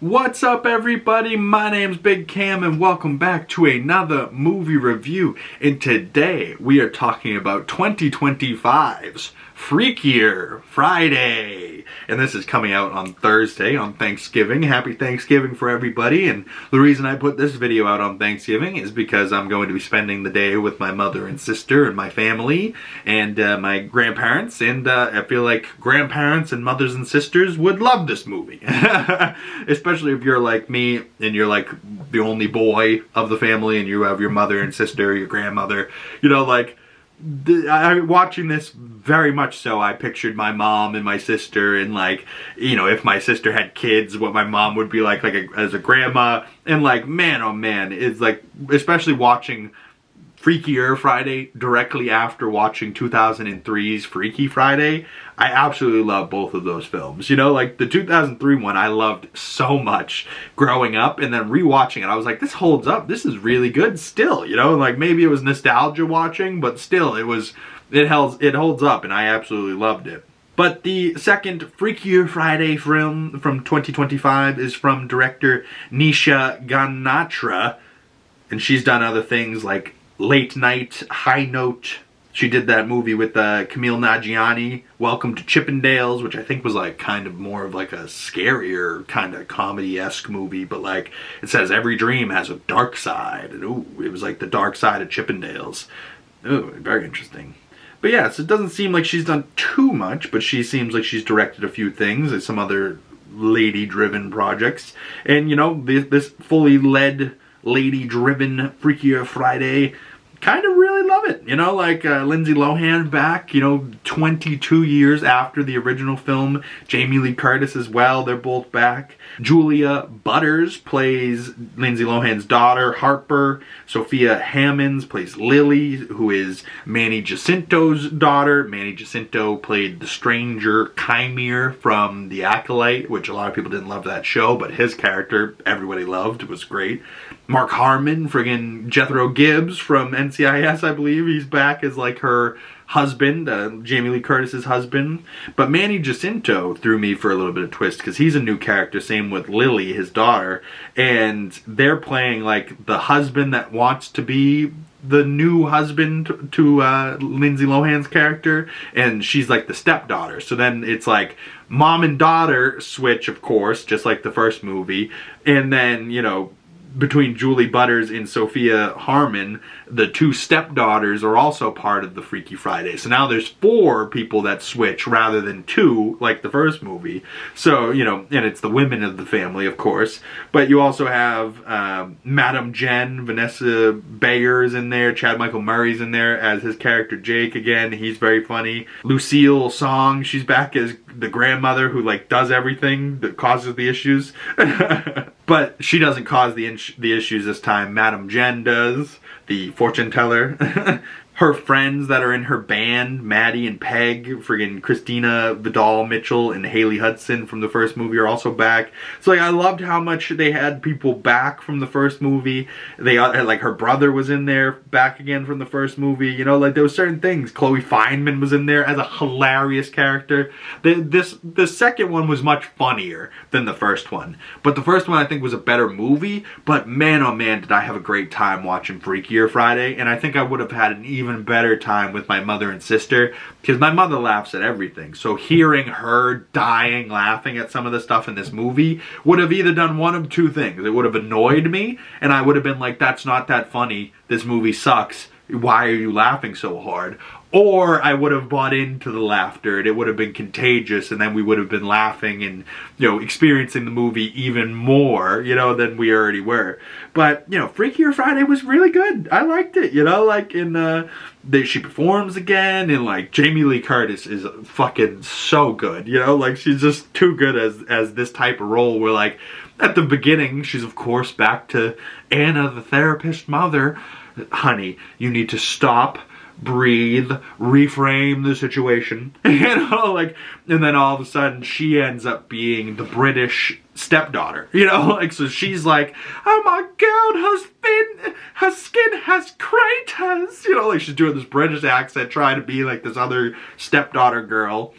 What's up, everybody? My name's Big Cam and welcome back to another movie review. And today we are talking about 2025's Freakier Friday. And this is coming out on Thursday, on Thanksgiving. Happy Thanksgiving for everybody. And the reason I put this video out on Thanksgiving is because I'm going to be spending the day with my mother and sister and my family and my grandparents. And I feel like grandparents and mothers and sisters would love this movie. Especially if you're like me and you're like the only boy of the family and you have your mother and sister, your grandmother, you know, like watching this, very much so I pictured my mom and my sister, and like, you know, if my sister had kids, what my mom would be like as a grandma. And like, man, oh man, it's like, especially watching Freakier Friday directly after watching 2003's Freaky Friday, I absolutely love both of those films. You know, like the 2003 one I loved so much growing up, and then rewatching it I was like, this holds up, this is really good still, you know, like maybe it was nostalgia watching, but still it holds up, and I absolutely loved it. But the second Freakier Friday film from 2025 is from director Nisha Ganatra, and she's done other things like Late Night, High Note. She did that movie with Camille Nanjiani, Welcome to Chippendales, which I think was like kind of more of like a scarier kind of comedy-esque movie, but like it says every dream has a dark side, and ooh, it was like the dark side of Chippendales. Ooh, very interesting. But yeah, so it doesn't seem like she's done too much, but she seems like she's directed a few things and some other lady-driven projects. And you know, this fully led lady-driven Freakier Friday, kind of really love it. You know, like Lindsay Lohan back, you know, 22 years after the original film. Jamie Lee Curtis as well, they're both back. Julia Butters plays Lindsay Lohan's daughter, Harper. Sophia Hammonds plays Lily, who is Manny Jacinto's daughter. Manny Jacinto played the stranger Chimere from The Acolyte, which a lot of people didn't love that show, but his character everybody loved. It was great. Mark Harmon, friggin' Jethro Gibbs from NCIS, I believe. He's back as like her husband, Jamie Lee Curtis's husband. But Manny Jacinto threw me for a little bit of twist because he's a new character, same with Lily, his daughter. And they're playing like the husband that wants to be the new husband to Lindsay Lohan's character, and she's like the stepdaughter. So then it's like mom and daughter switch, of course, just like the first movie. And then, you know, between Julie Butters and Sophia Harmon, the two stepdaughters are also part of the Freaky Friday. So now there's 4 people that switch rather than 2 like the first movie. So, you know, and it's the women of the family, of course. But you also have Madam Jen, Vanessa Bayer's in there, Chad Michael Murray's in there as his character Jake again. He's very funny. Lucille Song, she's back as the grandmother who like does everything that causes the issues. But she doesn't cause the issues this time. Madam Jen does, the fortune teller. Her friends that are in her band, Maddie and Peg, friggin' Christina Vidal Mitchell and Haley Hudson from the first movie are also back. So like, I loved how much they had people back from the first movie. They like her brother was in there back again from the first movie. You know, like there was certain things. Chloe Fineman was in there as a hilarious character. The second one was much funnier than the first one. But the first one I think was a better movie. But man, oh man, did I have a great time watching Freakier Friday. And I think I would have had an even better time with my mother and sister, because my mother laughs at everything. So hearing her dying laughing at some of the stuff in this movie would have either done one of two things. It would have annoyed me, and I would have been like, that's not that funny, this movie sucks, why are you laughing so hard? Or I would have bought into the laughter, and it would have been contagious, and then we would have been laughing and, you know, experiencing the movie even more, you know, than we already were. But, you know, Freakier Friday was really good. I liked it, you know, like she performs again, and like Jamie Lee Curtis is fucking so good, you know, like she's just too good as this type of role where like at the beginning she's of course back to Anna, the therapist mother. Honey, you need to stop, breathe, reframe the situation, you know, like, and then all of a sudden she ends up being the British stepdaughter, you know, like, so she's like, oh my god, her skin has craters, you know, like she's doing this British accent trying to be like this other stepdaughter girl.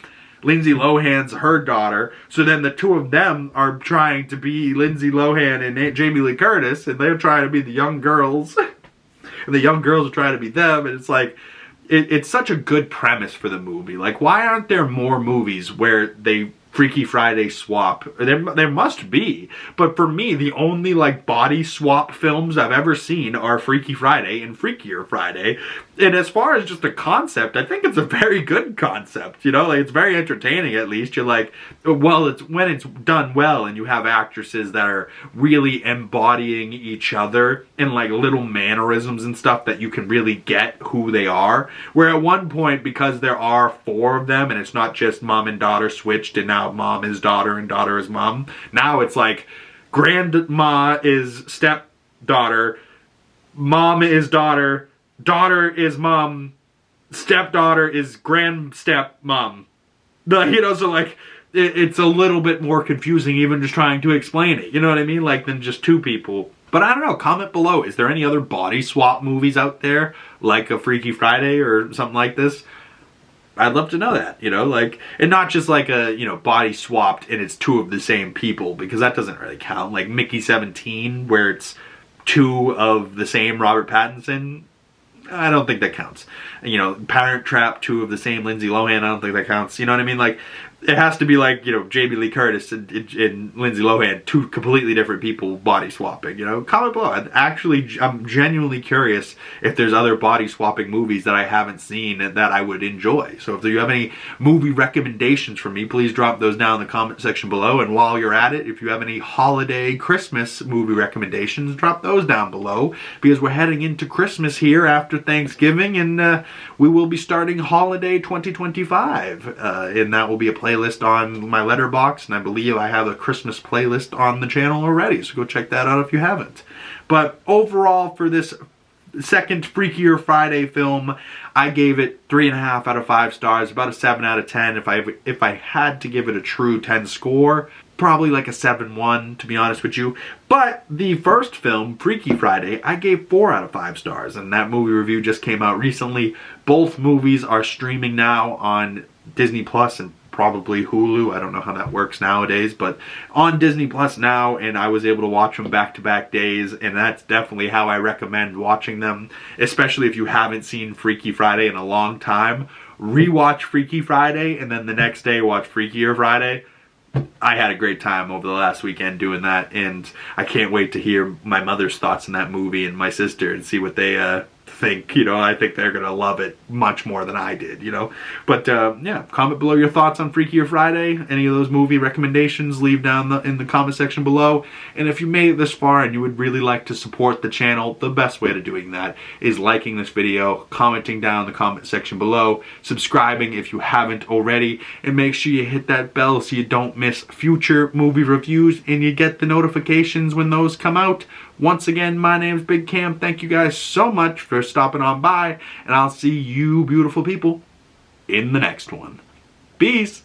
Lindsay Lohan's her daughter. So then the two of them are trying to be Lindsay Lohan and Jamie Lee Curtis, and they're trying to be the young girls. And the young girls are trying to be them, and it's like, it's such a good premise for the movie. Like, why aren't there more movies where they Freaky Friday swap? There must be, but for me, the only like body swap films I've ever seen are Freaky Friday and Freakier Friday. And as far as just the concept, I think it's a very good concept. You know, like, it's very entertaining. At least you're like, well, it's when it's done well, and you have actresses that are really embodying each other in like little mannerisms and stuff that you can really get who they are. Where at one point, because there are 4 of them, and it's not just mom and daughter switched, and now mom is daughter and daughter is mom. Now it's like grandma is stepdaughter, mom is daughter, daughter is mom, stepdaughter is grand-stepmom. You know, so like, it's a little bit more confusing even just trying to explain it. You know what I mean? Like, than just 2 people. But I don't know, comment below. Is there any other body swap movies out there? Like a Freaky Friday or something like this? I'd love to know that, you know, like, and not just like a, you know, body swapped and it's 2 of the same people, because that doesn't really count. Like Mickey 17, where it's 2 of the same Robert Pattinson, I don't think that counts. You know, Parent Trap, 2 of the same Lindsay Lohan, I don't think that counts. You know what I mean? Like, it has to be like, you know, Jamie Lee Curtis and Lindsay Lohan, 2 completely different people body swapping, you know? Comment below. I'm genuinely curious if there's other body swapping movies that I haven't seen and that I would enjoy. So if you have any movie recommendations for me, please drop those down in the comment section below. And while you're at it, if you have any holiday Christmas movie recommendations, drop those down below, because we're heading into Christmas here after Thanksgiving, and we will be starting holiday 2025, and that will be a playlist on my Letterboxd, and I believe I have a Christmas playlist on the channel already, so go check that out if you haven't. But overall, for this second Freakier Friday film, I gave it 3.5 out of 5 stars, about a 7 out of 10. If I had to give it a true 10 score, probably like a 7.1, to be honest with you. But the first film, Freaky Friday, I gave 4 out of 5 stars, and that movie review just came out recently. Both movies are streaming now on Disney Plus and probably Hulu. I don't know how that works nowadays, but on Disney Plus now, and I was able to watch them back-to-back days, and that's definitely how I recommend watching them, especially if you haven't seen Freaky Friday in a long time. Rewatch Freaky Friday, and then the next day watch Freakier Friday. I had a great time over the last weekend doing that, and I can't wait to hear my mother's thoughts on that movie and my sister and see what they think. You know, I think they're gonna love it much more than I did, you know. But yeah, comment below your thoughts on Freakier Friday. Any of those movie recommendations, leave down in the comment section below. And if you made it this far and you would really like to support the channel, the best way to doing that is liking this video, commenting down in the comment section below, subscribing if you haven't already, and make sure you hit that bell so you don't miss future movie reviews and you get the notifications when those come out. Once again, my name's Big Cam. Thank you guys so much for stopping on by, and I'll see you beautiful people in the next one. Peace!